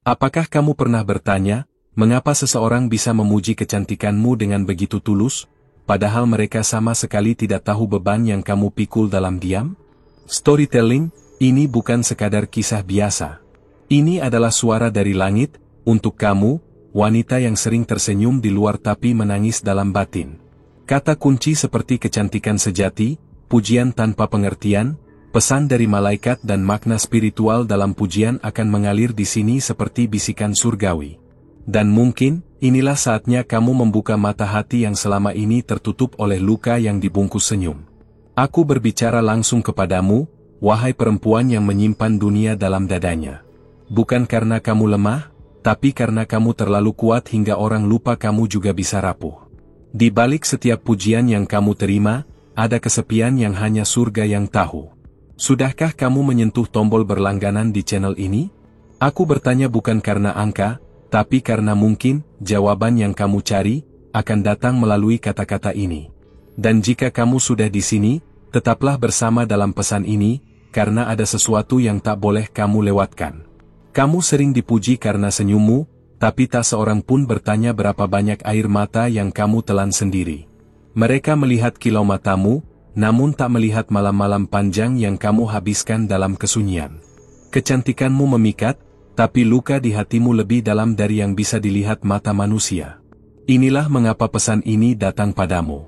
Apakah kamu pernah bertanya, mengapa seseorang bisa memuji kecantikanmu dengan begitu tulus, padahal mereka sama sekali tidak tahu beban yang kamu pikul dalam diam? Storytelling, ini bukan sekadar kisah biasa. Ini adalah suara dari langit, untuk kamu, wanita yang sering tersenyum di luar tapi menangis dalam batin. Kata kunci seperti kecantikan sejati, pujian tanpa pengertian, pesan dari malaikat dan makna spiritual dalam pujian akan mengalir di sini seperti bisikan surgawi. Dan mungkin, inilah saatnya kamu membuka mata hati yang selama ini tertutup oleh luka yang dibungkus senyum. Aku berbicara langsung kepadamu, wahai perempuan yang menyimpan dunia dalam dadanya. Bukan karena kamu lemah, tapi karena kamu terlalu kuat hingga orang lupa kamu juga bisa rapuh. Di balik setiap pujian yang kamu terima, ada kesepian yang hanya surga yang tahu. Sudahkah kamu menyentuh tombol berlangganan di channel ini? Aku bertanya bukan karena angka, tapi karena mungkin, jawaban yang kamu cari, akan datang melalui kata-kata ini. Dan jika kamu sudah di sini, tetaplah bersama dalam pesan ini, karena ada sesuatu yang tak boleh kamu lewatkan. Kamu sering dipuji karena senyummu, tapi tak seorang pun bertanya berapa banyak air mata yang kamu telan sendiri. Mereka melihat kilau matamu, namun tak melihat malam-malam panjang yang kamu habiskan dalam kesunyian. Kecantikanmu memikat, tapi luka di hatimu lebih dalam dari yang bisa dilihat mata manusia. Inilah mengapa pesan ini datang padamu.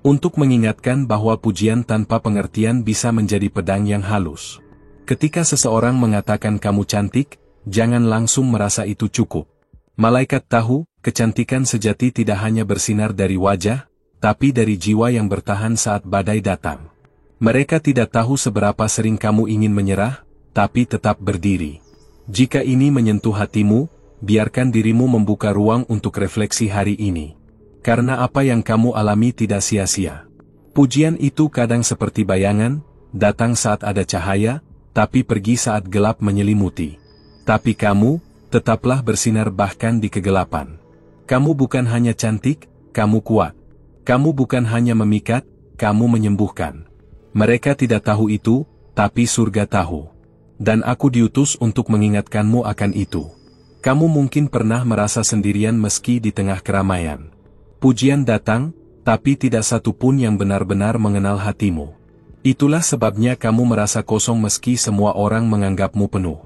Untuk mengingatkan bahwa pujian tanpa pengertian bisa menjadi pedang yang halus. Ketika seseorang mengatakan kamu cantik, jangan langsung merasa itu cukup. Malaikat tahu, kecantikan sejati tidak hanya bersinar dari wajah, tapi dari jiwa yang bertahan saat badai datang. Mereka tidak tahu seberapa sering kamu ingin menyerah, tapi tetap berdiri. Jika ini menyentuh hatimu, biarkan dirimu membuka ruang untuk refleksi hari ini. Karena apa yang kamu alami tidak sia-sia. Pujian itu kadang seperti bayangan, datang saat ada cahaya, tapi pergi saat gelap menyelimuti. Tapi kamu, tetaplah bersinar bahkan di kegelapan. Kamu bukan hanya cantik, kamu kuat. Kamu bukan hanya memikat, kamu menyembuhkan. Mereka tidak tahu itu, tapi surga tahu. Dan aku diutus untuk mengingatkanmu akan itu. Kamu mungkin pernah merasa sendirian meski di tengah keramaian. Pujian datang, tapi tidak satu pun yang benar-benar mengenal hatimu. Itulah sebabnya kamu merasa kosong meski semua orang menganggapmu penuh.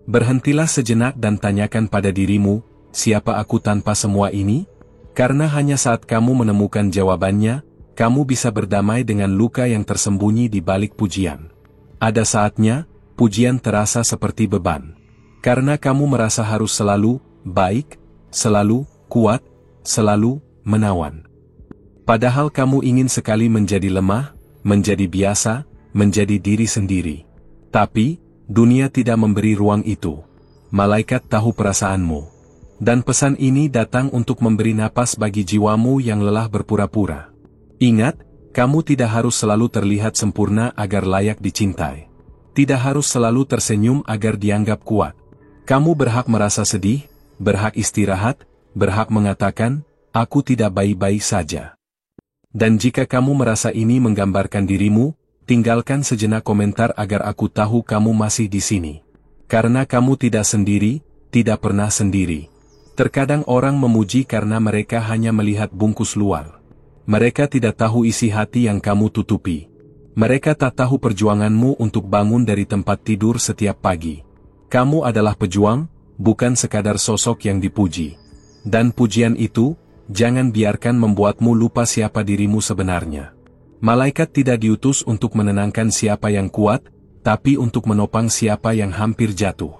Berhentilah sejenak dan tanyakan pada dirimu, siapa aku tanpa semua ini? Karena hanya saat kamu menemukan jawabannya, kamu bisa berdamai dengan luka yang tersembunyi di balik pujian. Ada saatnya, pujian terasa seperti beban. Karena kamu merasa harus selalu baik, selalu kuat, selalu menawan. Padahal kamu ingin sekali menjadi lemah, menjadi biasa, menjadi diri sendiri. Tapi, dunia tidak memberi ruang itu. Malaikat tahu perasaanmu. Dan pesan ini datang untuk memberi napas bagi jiwamu yang lelah berpura-pura. Ingat, kamu tidak harus selalu terlihat sempurna agar layak dicintai. Tidak harus selalu tersenyum agar dianggap kuat. Kamu berhak merasa sedih, berhak istirahat, berhak mengatakan, aku tidak baik-baik saja. Dan jika kamu merasa ini menggambarkan dirimu, tinggalkan sejenak komentar agar aku tahu kamu masih di sini. Karena kamu tidak sendiri, tidak pernah sendiri. Terkadang orang memuji karena mereka hanya melihat bungkus luar. Mereka tidak tahu isi hati yang kamu tutupi. Mereka tak tahu perjuanganmu untuk bangun dari tempat tidur setiap pagi. Kamu adalah pejuang, bukan sekadar sosok yang dipuji. Dan pujian itu, jangan biarkan membuatmu lupa siapa dirimu sebenarnya. Malaikat tidak diutus untuk menenangkan siapa yang kuat, tapi untuk menopang siapa yang hampir jatuh.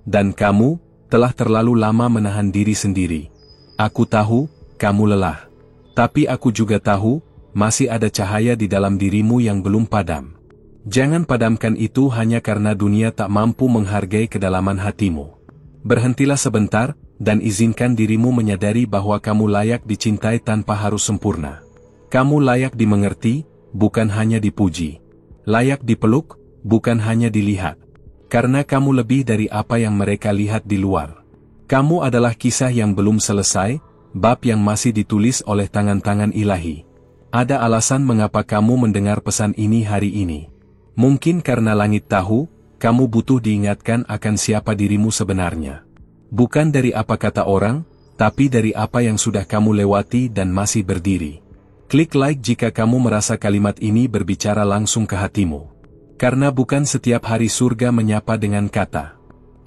Dan kamu, telah terlalu lama menahan diri sendiri. Aku tahu, kamu lelah. Tapi aku juga tahu, masih ada cahaya di dalam dirimu yang belum padam. Jangan padamkan itu hanya karena dunia tak mampu menghargai kedalaman hatimu. Berhentilah sebentar, dan izinkan dirimu menyadari bahwa kamu layak dicintai tanpa harus sempurna. Kamu layak dimengerti, bukan hanya dipuji. Layak dipeluk, bukan hanya dilihat. Karena kamu lebih dari apa yang mereka lihat di luar. Kamu adalah kisah yang belum selesai, bab yang masih ditulis oleh tangan-tangan ilahi. Ada alasan mengapa kamu mendengar pesan ini hari ini. Mungkin karena langit tahu, kamu butuh diingatkan akan siapa dirimu sebenarnya. Bukan dari apa kata orang, tapi dari apa yang sudah kamu lewati dan masih berdiri. Klik like jika kamu merasa kalimat ini berbicara langsung ke hatimu. Karena bukan setiap hari surga menyapa dengan kata,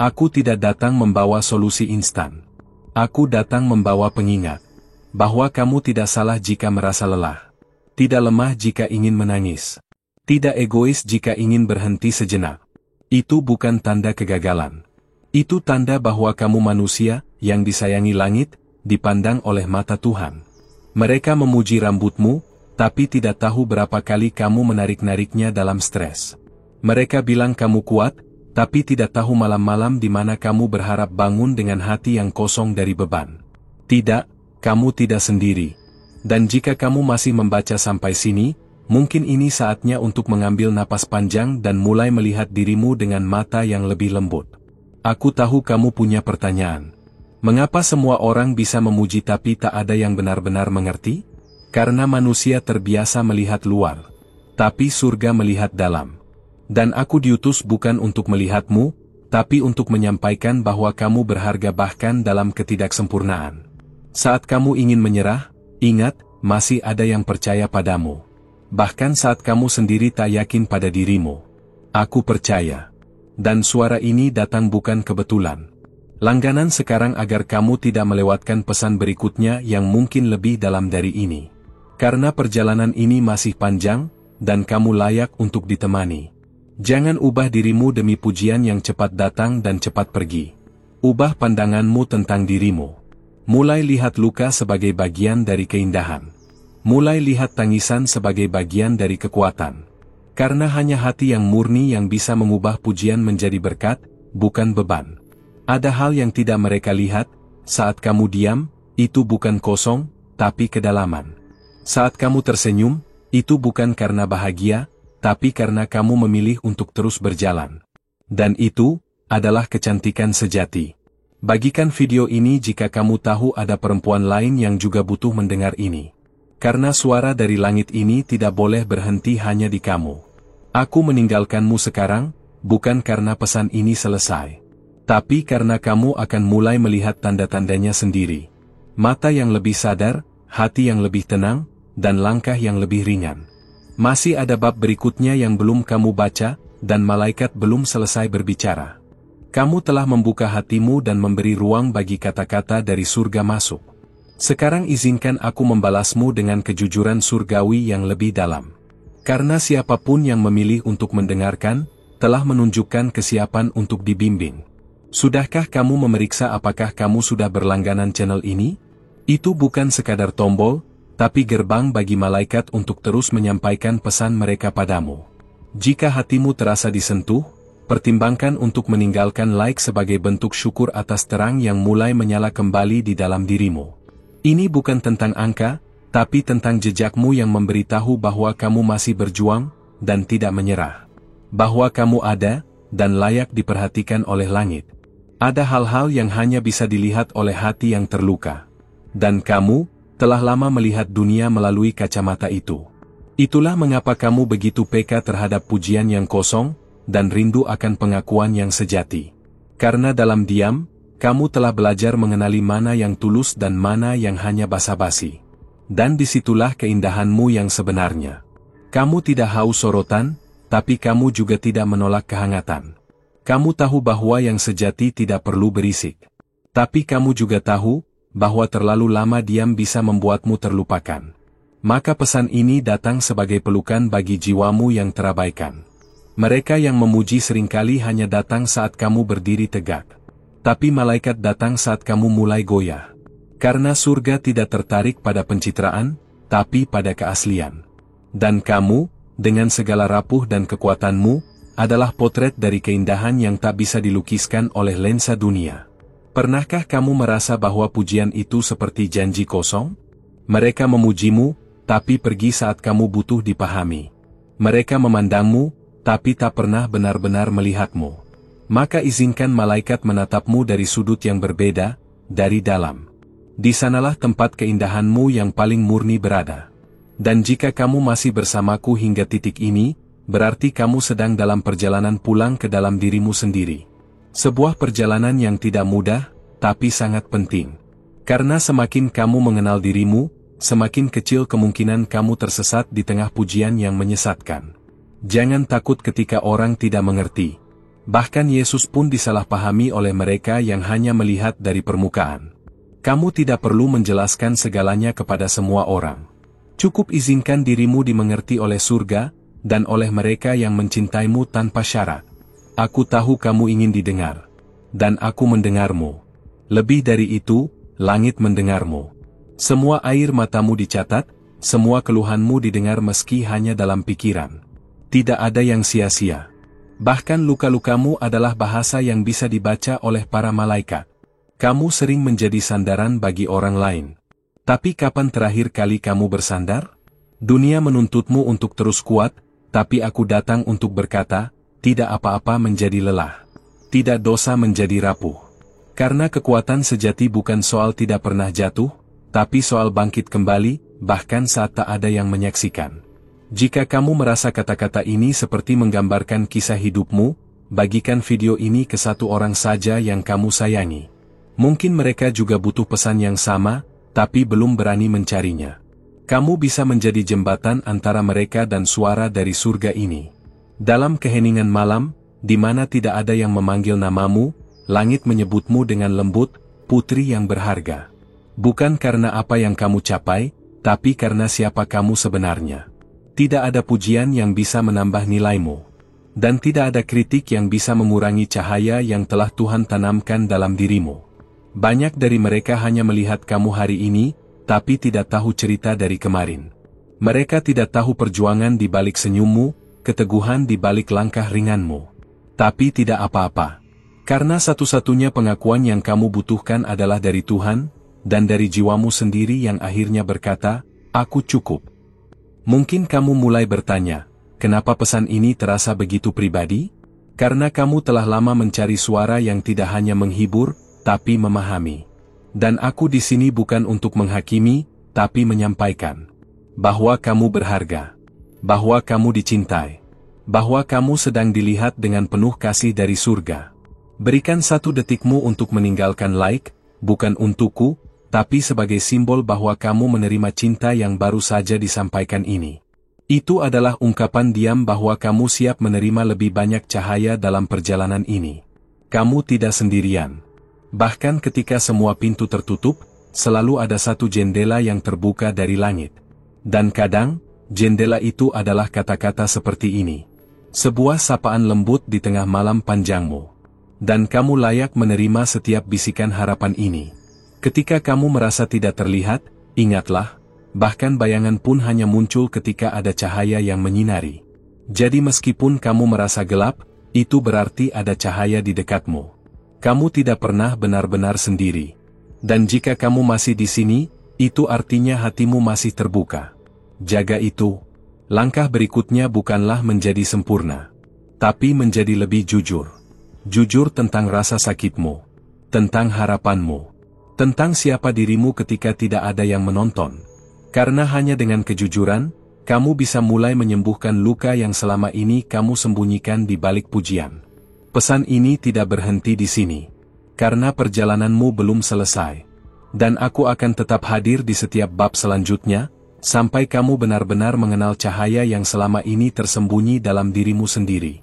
"Aku tidak datang membawa solusi instan. Aku datang membawa pengingat bahwa kamu tidak salah jika merasa lelah. Tidak lemah jika ingin menangis. Tidak egois jika ingin berhenti sejenak. Itu bukan tanda kegagalan. Itu tanda bahwa kamu manusia yang disayangi langit, dipandang oleh mata Tuhan." Mereka memuji rambutmu, tapi tidak tahu berapa kali kamu menarik-nariknya dalam stres. Mereka bilang kamu kuat, tapi tidak tahu malam-malam di mana kamu berharap bangun dengan hati yang kosong dari beban. Tidak, kamu tidak sendiri. Dan jika kamu masih membaca sampai sini, mungkin ini saatnya untuk mengambil napas panjang dan mulai melihat dirimu dengan mata yang lebih lembut. Aku tahu kamu punya pertanyaan. Mengapa semua orang bisa memuji tapi tak ada yang benar-benar mengerti? Karena manusia terbiasa melihat luar, tapi surga melihat dalam. Dan aku diutus bukan untuk melihatmu, tapi untuk menyampaikan bahwa kamu berharga bahkan dalam ketidaksempurnaan. Saat kamu ingin menyerah, ingat, masih ada yang percaya padamu. Bahkan saat kamu sendiri tak yakin pada dirimu. Aku percaya. Dan suara ini datang bukan kebetulan. Langganan sekarang agar kamu tidak melewatkan pesan berikutnya yang mungkin lebih dalam dari ini. Karena perjalanan ini masih panjang, dan kamu layak untuk ditemani. Jangan ubah dirimu demi pujian yang cepat datang dan cepat pergi. Ubah pandanganmu tentang dirimu. Mulai lihat luka sebagai bagian dari keindahan. Mulai lihat tangisan sebagai bagian dari kekuatan. Karena hanya hati yang murni yang bisa mengubah pujian menjadi berkat, bukan beban. Ada hal yang tidak mereka lihat, saat kamu diam, itu bukan kosong, tapi kedalaman. Saat kamu tersenyum, itu bukan karena bahagia, tapi karena kamu memilih untuk terus berjalan. Dan itu adalah kecantikan sejati. Bagikan video ini jika kamu tahu ada perempuan lain yang juga butuh mendengar ini. Karena suara dari langit ini tidak boleh berhenti hanya di kamu. Aku meninggalkanmu sekarang, bukan karena pesan ini selesai. Tapi karena kamu akan mulai melihat tanda-tandanya sendiri. Mata yang lebih sadar, hati yang lebih tenang, dan langkah yang lebih ringan. Masih ada bab berikutnya yang belum kamu baca, dan malaikat belum selesai berbicara. Kamu telah membuka hatimu dan memberi ruang bagi kata-kata dari surga masuk. Sekarang izinkan aku membalasmu dengan kejujuran surgawi yang lebih dalam. Karena siapapun yang memilih untuk mendengarkan, telah menunjukkan kesiapan untuk dibimbing. Sudahkah kamu memeriksa apakah kamu sudah berlangganan channel ini? Itu bukan sekadar tombol, tapi gerbang bagi malaikat untuk terus menyampaikan pesan mereka padamu. Jika hatimu terasa disentuh, pertimbangkan untuk meninggalkan like sebagai bentuk syukur atas terang yang mulai menyala kembali di dalam dirimu. Ini bukan tentang angka, tapi tentang jejakmu yang memberitahu bahwa kamu masih berjuang, dan tidak menyerah. Bahwa kamu ada, dan layak diperhatikan oleh langit. Ada hal-hal yang hanya bisa dilihat oleh hati yang terluka. Dan kamu, telah lama melihat dunia melalui kacamata itu. Itulah mengapa kamu begitu peka terhadap pujian yang kosong, dan rindu akan pengakuan yang sejati. Karena dalam diam, kamu telah belajar mengenali mana yang tulus dan mana yang hanya basa-basi. Dan disitulah keindahanmu yang sebenarnya. Kamu tidak haus sorotan, tapi kamu juga tidak menolak kehangatan. Kamu tahu bahwa yang sejati tidak perlu berisik. Tapi kamu juga tahu, bahwa terlalu lama diam bisa membuatmu terlupakan. Maka pesan ini datang sebagai pelukan bagi jiwamu yang terabaikan. Mereka yang memuji seringkali hanya datang saat kamu berdiri tegak. Tapi malaikat datang saat kamu mulai goyah. Karena surga tidak tertarik pada pencitraan, tapi pada keaslian. Dan kamu, dengan segala rapuh dan kekuatanmu, adalah potret dari keindahan yang tak bisa dilukiskan oleh lensa dunia. Pernahkah kamu merasa bahwa pujian itu seperti janji kosong? Mereka memujimu, tapi pergi saat kamu butuh dipahami. Mereka memandangmu, tapi tak pernah benar-benar melihatmu. Maka izinkan malaikat menatapmu dari sudut yang berbeda, dari dalam. Di sanalah tempat keindahanmu yang paling murni berada. Dan jika kamu masih bersamaku hingga titik ini, berarti kamu sedang dalam perjalanan pulang ke dalam dirimu sendiri. Sebuah perjalanan yang tidak mudah, tapi sangat penting. Karena semakin kamu mengenal dirimu, semakin kecil kemungkinan kamu tersesat di tengah pujian yang menyesatkan. Jangan takut ketika orang tidak mengerti. Bahkan Yesus pun disalahpahami oleh mereka yang hanya melihat dari permukaan. Kamu tidak perlu menjelaskan segalanya kepada semua orang. Cukup izinkan dirimu dimengerti oleh surga, dan oleh mereka yang mencintaimu tanpa syarat. Aku tahu kamu ingin didengar. Dan aku mendengarmu. Lebih dari itu, langit mendengarmu. Semua air matamu dicatat, semua keluhanmu didengar meski hanya dalam pikiran. Tidak ada yang sia-sia. Bahkan luka-lukamu adalah bahasa yang bisa dibaca oleh para malaikat. Kamu sering menjadi sandaran bagi orang lain. Tapi kapan terakhir kali kamu bersandar? Dunia menuntutmu untuk terus kuat, tapi aku datang untuk berkata, tidak apa-apa menjadi lelah. Tidak dosa menjadi rapuh. Karena kekuatan sejati bukan soal tidak pernah jatuh, tapi soal bangkit kembali, bahkan saat tak ada yang menyaksikan. Jika kamu merasa kata-kata ini seperti menggambarkan kisah hidupmu, bagikan video ini ke satu orang saja yang kamu sayangi. Mungkin mereka juga butuh pesan yang sama, tapi belum berani mencarinya. Kamu bisa menjadi jembatan antara mereka dan suara dari surga ini. Dalam keheningan malam, di mana tidak ada yang memanggil namamu, langit menyebutmu dengan lembut, putri yang berharga. Bukan karena apa yang kamu capai, tapi karena siapa kamu sebenarnya. Tidak ada pujian yang bisa menambah nilaimu. Dan tidak ada kritik yang bisa mengurangi cahaya yang telah Tuhan tanamkan dalam dirimu. Banyak dari mereka hanya melihat kamu hari ini, tapi tidak tahu cerita dari kemarin. Mereka tidak tahu perjuangan di balik senyummu, keteguhan di balik langkah ringanmu. Tapi tidak apa-apa. Karena satu-satunya pengakuan yang kamu butuhkan adalah dari Tuhan, dan dari jiwamu sendiri yang akhirnya berkata, aku cukup. Mungkin kamu mulai bertanya, kenapa pesan ini terasa begitu pribadi? Karena kamu telah lama mencari suara yang tidak hanya menghibur, tapi memahami. Dan aku di sini bukan untuk menghakimi, tapi menyampaikan. Bahwa kamu berharga. Bahwa kamu dicintai. Bahwa kamu sedang dilihat dengan penuh kasih dari surga. Berikan 1 detikmu untuk meninggalkan like, bukan untukku, tapi sebagai simbol bahwa kamu menerima cinta yang baru saja disampaikan ini. Itu adalah ungkapan diam bahwa kamu siap menerima lebih banyak cahaya dalam perjalanan ini. Kamu tidak sendirian. Bahkan ketika semua pintu tertutup, selalu ada satu jendela yang terbuka dari langit. Dan kadang, jendela itu adalah kata-kata seperti ini. Sebuah sapaan lembut di tengah malam panjangmu. Dan kamu layak menerima setiap bisikan harapan ini. Ketika kamu merasa tidak terlihat, ingatlah, bahkan bayangan pun hanya muncul ketika ada cahaya yang menyinari. Jadi meskipun kamu merasa gelap, itu berarti ada cahaya di dekatmu. Kamu tidak pernah benar-benar sendiri. Dan jika kamu masih di sini, itu artinya hatimu masih terbuka. Jaga itu. Langkah berikutnya bukanlah menjadi sempurna, tapi menjadi lebih jujur. Jujur tentang rasa sakitmu, tentang harapanmu. Tentang siapa dirimu ketika tidak ada yang menonton. Karena hanya dengan kejujuran, kamu bisa mulai menyembuhkan luka yang selama ini kamu sembunyikan di balik pujian. Pesan ini tidak berhenti di sini. Karena perjalananmu belum selesai. Dan aku akan tetap hadir di setiap bab selanjutnya, sampai kamu benar-benar mengenal cahaya yang selama ini tersembunyi dalam dirimu sendiri.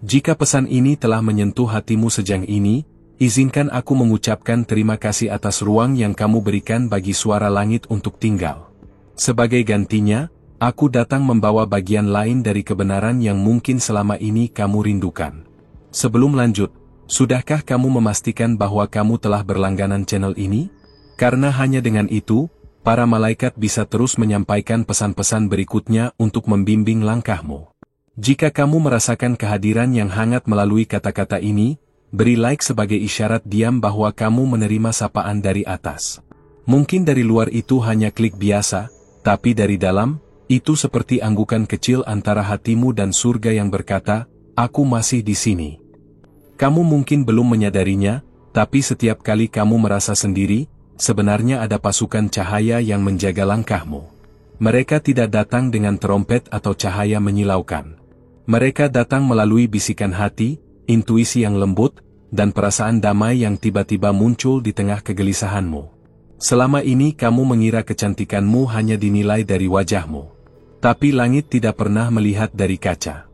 Jika pesan ini telah menyentuh hatimu sejauh ini, izinkan aku mengucapkan terima kasih atas ruang yang kamu berikan bagi suara langit untuk tinggal. Sebagai gantinya, aku datang membawa bagian lain dari kebenaran yang mungkin selama ini kamu rindukan. Sebelum lanjut, sudahkah kamu memastikan bahwa kamu telah berlangganan channel ini? Karena hanya dengan itu, para malaikat bisa terus menyampaikan pesan-pesan berikutnya untuk membimbing langkahmu. Jika kamu merasakan kehadiran yang hangat melalui kata-kata ini, beri like sebagai isyarat diam bahwa kamu menerima sapaan dari atas. Mungkin dari luar itu hanya klik biasa, tapi dari dalam, itu seperti anggukan kecil antara hatimu dan surga yang berkata, aku masih di sini. Kamu mungkin belum menyadarinya, tapi setiap kali kamu merasa sendiri, sebenarnya ada pasukan cahaya yang menjaga langkahmu. Mereka tidak datang dengan trompet atau cahaya menyilaukan. Mereka datang melalui bisikan hati, intuisi yang lembut, dan perasaan damai yang tiba-tiba muncul di tengah kegelisahanmu. Selama ini kamu mengira kecantikanmu hanya dinilai dari wajahmu. Tapi langit tidak pernah melihat dari kaca.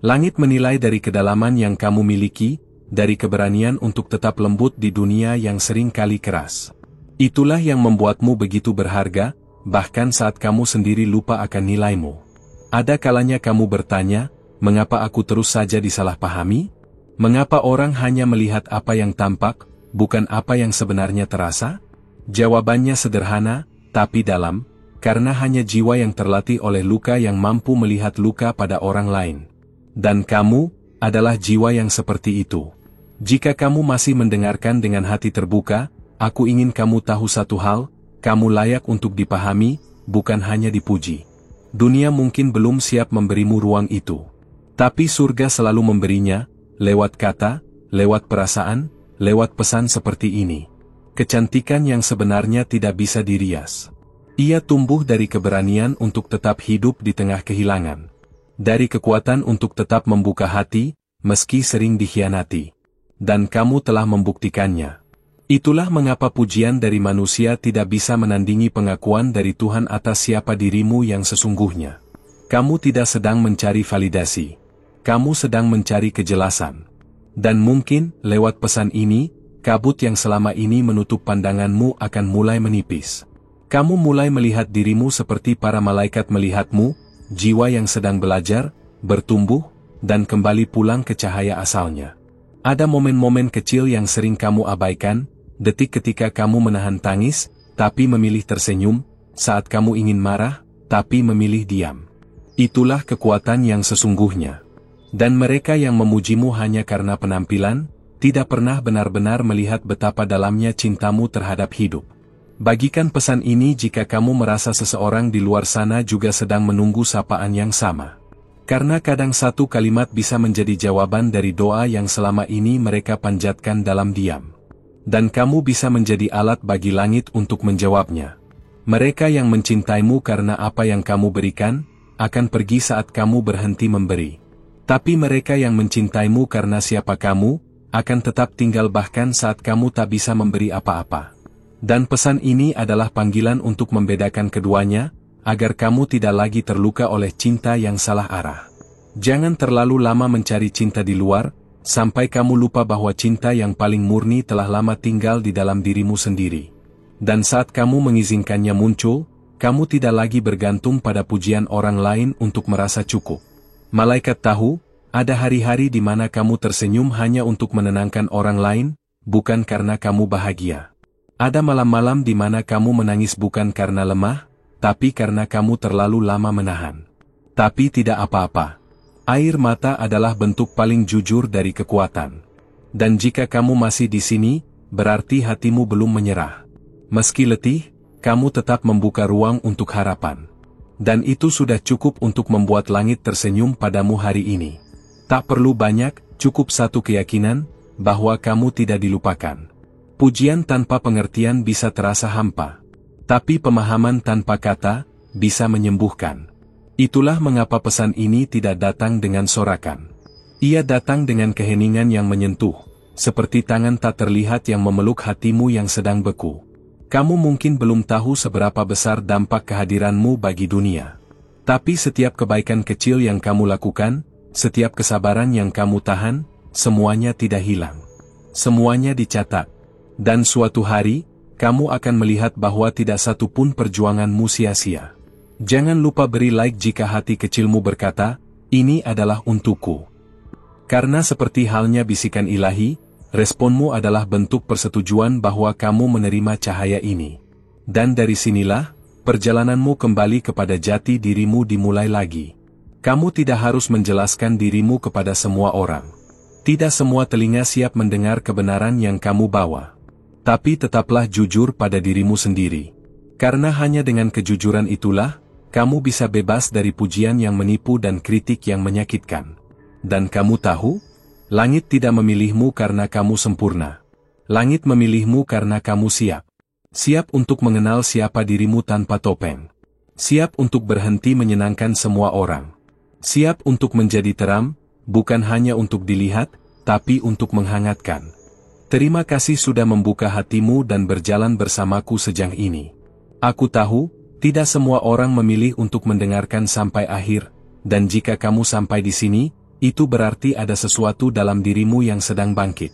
Langit menilai dari kedalaman yang kamu miliki, dari keberanian untuk tetap lembut di dunia yang sering kali keras. Itulah yang membuatmu begitu berharga, bahkan saat kamu sendiri lupa akan nilaimu. Ada kalanya kamu bertanya, mengapa aku terus saja disalahpahami? Mengapa orang hanya melihat apa yang tampak, bukan apa yang sebenarnya terasa? Jawabannya sederhana, tapi dalam, karena hanya jiwa yang terlatih oleh luka yang mampu melihat luka pada orang lain. Dan kamu adalah jiwa yang seperti itu. Jika kamu masih mendengarkan dengan hati terbuka, aku ingin kamu tahu satu hal, kamu layak untuk dipahami, bukan hanya dipuji. Dunia mungkin belum siap memberimu ruang itu. Tapi surga selalu memberinya, lewat kata, lewat perasaan, lewat pesan seperti ini. Kecantikan yang sebenarnya tidak bisa dirias. Ia tumbuh dari keberanian untuk tetap hidup di tengah kehilangan. Dari kekuatan untuk tetap membuka hati, meski sering dikhianati. Dan kamu telah membuktikannya. Itulah mengapa pujian dari manusia tidak bisa menandingi pengakuan dari Tuhan atas siapa dirimu yang sesungguhnya. Kamu tidak sedang mencari validasi. Kamu sedang mencari kejelasan. Dan mungkin, lewat pesan ini, kabut yang selama ini menutup pandanganmu akan mulai menipis. Kamu mulai melihat dirimu seperti para malaikat melihatmu, jiwa yang sedang belajar, bertumbuh, dan kembali pulang ke cahaya asalnya. Ada momen-momen kecil yang sering kamu abaikan, detik ketika kamu menahan tangis, tapi memilih tersenyum, saat kamu ingin marah, tapi memilih diam. Itulah kekuatan yang sesungguhnya. Dan mereka yang memujimu hanya karena penampilan, tidak pernah benar-benar melihat betapa dalamnya cintamu terhadap hidup. Bagikan pesan ini jika kamu merasa seseorang di luar sana juga sedang menunggu sapaan yang sama. Karena kadang satu kalimat bisa menjadi jawaban dari doa yang selama ini mereka panjatkan dalam diam. Dan kamu bisa menjadi alat bagi langit untuk menjawabnya. Mereka yang mencintaimu karena apa yang kamu berikan, akan pergi saat kamu berhenti memberi. Tapi mereka yang mencintaimu karena siapa kamu, akan tetap tinggal bahkan saat kamu tak bisa memberi apa-apa. Dan pesan ini adalah panggilan untuk membedakan keduanya, agar kamu tidak lagi terluka oleh cinta yang salah arah. Jangan terlalu lama mencari cinta di luar, sampai kamu lupa bahwa cinta yang paling murni telah lama tinggal di dalam dirimu sendiri. Dan saat kamu mengizinkannya muncul, kamu tidak lagi bergantung pada pujian orang lain untuk merasa cukup. Malaikat tahu, ada hari-hari di mana kamu tersenyum hanya untuk menenangkan orang lain, bukan karena kamu bahagia. Ada malam-malam di mana kamu menangis bukan karena lemah, tapi karena kamu terlalu lama menahan. Tapi tidak apa-apa. Air mata adalah bentuk paling jujur dari kekuatan. Dan jika kamu masih di sini, berarti hatimu belum menyerah. Meski letih, kamu tetap membuka ruang untuk harapan. Dan itu sudah cukup untuk membuat langit tersenyum padamu hari ini. Tak perlu banyak, cukup satu keyakinan, bahwa kamu tidak dilupakan. Pujian tanpa pengertian bisa terasa hampa. Tapi pemahaman tanpa kata, bisa menyembuhkan. Itulah mengapa pesan ini tidak datang dengan sorakan. Ia datang dengan keheningan yang menyentuh, seperti tangan tak terlihat yang memeluk hatimu yang sedang beku. Kamu mungkin belum tahu seberapa besar dampak kehadiranmu bagi dunia. Tapi setiap kebaikan kecil yang kamu lakukan, setiap kesabaran yang kamu tahan, semuanya tidak hilang. Semuanya dicatat. Dan suatu hari, kamu akan melihat bahwa tidak satu pun perjuanganmu sia-sia. Jangan lupa beri like jika hati kecilmu berkata, ini adalah untukku. Karena seperti halnya bisikan ilahi, responmu adalah bentuk persetujuan bahwa kamu menerima cahaya ini. Dan dari sinilah, perjalananmu kembali kepada jati dirimu dimulai lagi. Kamu tidak harus menjelaskan dirimu kepada semua orang. Tidak semua telinga siap mendengar kebenaran yang kamu bawa. Tapi tetaplah jujur pada dirimu sendiri. Karena hanya dengan kejujuran itulah, kamu bisa bebas dari pujian yang menipu dan kritik yang menyakitkan. Dan kamu tahu, langit tidak memilihmu karena kamu sempurna. Langit memilihmu karena kamu siap. Siap untuk mengenal siapa dirimu tanpa topeng. Siap untuk berhenti menyenangkan semua orang. Siap untuk menjadi terang, bukan hanya untuk dilihat, tapi untuk menghangatkan. Terima kasih sudah membuka hatimu dan berjalan bersamaku sejauh ini. Aku tahu, tidak semua orang memilih untuk mendengarkan sampai akhir, dan jika kamu sampai di sini, itu berarti ada sesuatu dalam dirimu yang sedang bangkit.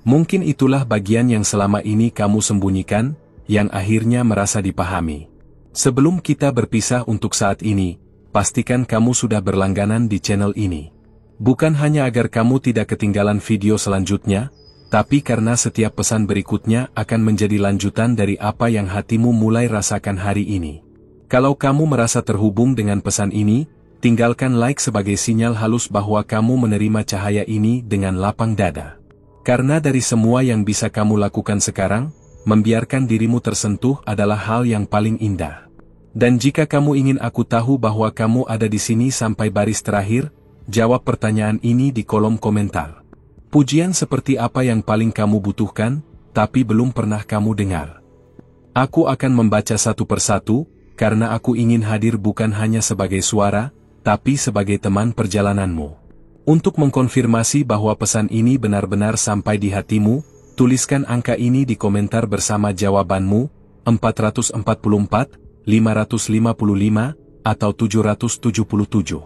Mungkin itulah bagian yang selama ini kamu sembunyikan, yang akhirnya merasa dipahami. Sebelum kita berpisah untuk saat ini, pastikan kamu sudah berlangganan di channel ini. Bukan hanya agar kamu tidak ketinggalan video selanjutnya, tapi karena setiap pesan berikutnya akan menjadi lanjutan dari apa yang hatimu mulai rasakan hari ini. Kalau kamu merasa terhubung dengan pesan ini, tinggalkan like sebagai sinyal halus bahwa kamu menerima cahaya ini dengan lapang dada. Karena dari semua yang bisa kamu lakukan sekarang, membiarkan dirimu tersentuh adalah hal yang paling indah. Dan jika kamu ingin aku tahu bahwa kamu ada di sini sampai baris terakhir, jawab pertanyaan ini di kolom komentar. Pujian seperti apa yang paling kamu butuhkan, tapi belum pernah kamu dengar? Aku akan membaca satu persatu, karena aku ingin hadir bukan hanya sebagai suara, tapi sebagai teman perjalananmu. Untuk mengkonfirmasi bahwa pesan ini benar-benar sampai di hatimu, tuliskan angka ini di komentar bersama jawabanmu, 444, 555, atau 777.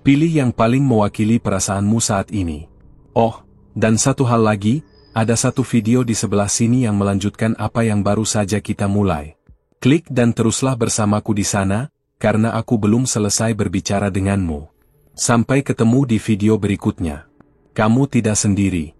Pilih yang paling mewakili perasaanmu saat ini. Oh, dan satu hal lagi, ada satu video di sebelah sini yang melanjutkan apa yang baru saja kita mulai. Klik dan teruslah bersamaku di sana, karena aku belum selesai berbicara denganmu. Sampai ketemu di video berikutnya. Kamu tidak sendiri.